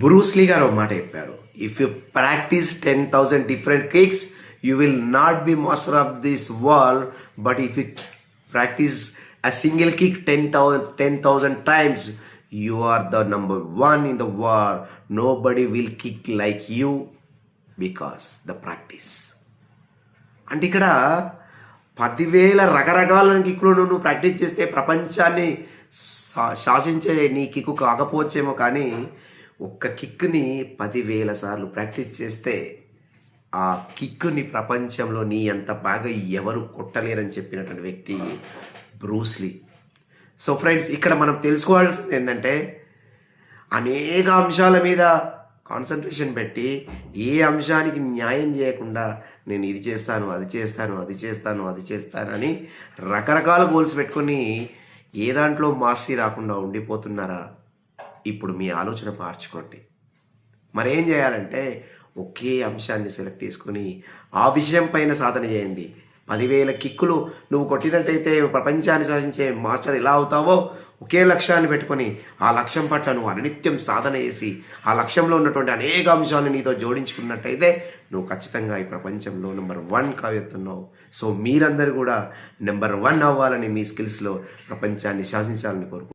Bruce Lee గారు ఒక మాట చెప్పారు, if you practice 10,000 different kicks you will not be master of this world, but if you practice a single kick 10,000 times, you are the number one in the world. Nobody will kick like you because the practice. అంటే ఇక్కడ 10,000 రకరకాల కిక్కులు నువ్వు practice చేస్తే ప్రపంచాన్ని శాసించే నీ kick కాకపోవచ్చేమో, కానీ ఒక్క కిక్ని 10,000 సార్లు ప్రాక్టీస్ చేస్తే ఆ కిక్కుని ప్రపంచంలో నీ అంత బాగా ఎవరు కొట్టలేరని చెప్పినటువంటి వ్యక్తి బ్రూస్లీ. సో ఫ్రెండ్స్, ఇక్కడ మనం తెలుసుకోవాల్సింది ఏంటంటే అనేక అంశాల మీద కాన్సన్ట్రేషన్ పెట్టి ఏ అంశానికి న్యాయం చేయకుండా నేను ఇది చేస్తాను, అది చేస్తాను, అది చేస్తాను, అది చేస్తాను అని రకరకాల గోల్స్ పెట్టుకొని ఏ దాంట్లో మాస్టరీ రాకుండా ఉండిపోతున్నారా? ఇప్పుడు మీ ఆలోచన మార్చుకోండి. మరేం చేయాలంటే ఒకే అంశాన్ని సెలెక్ట్ చేసుకొని ఆ విషయం పైన సాధన చేయండి. 10,000 కిక్కులు నువ్వు కొట్టినట్టయితే ప్రపంచాన్ని శాసించే మాస్టర్ ఎలా అవుతావో ఒకే లక్ష్యాన్ని పెట్టుకొని ఆ లక్ష్యం పట్ల నువ్వు అనునిత్యం సాధన చేసి ఆ లక్ష్యంలో ఉన్నటువంటి అనేక అంశాలను నీతో జోడించుకున్నట్టయితే నువ్వు ఖచ్చితంగా ఈ ప్రపంచంలో నెంబర్ 1 కావెత్తున్నావు. సో మీరందరూ కూడా నెంబర్ 1 అవ్వాలని, మీ స్కిల్స్లో ప్రపంచాన్ని శాసించాలని కోరుకుంటున్నాను.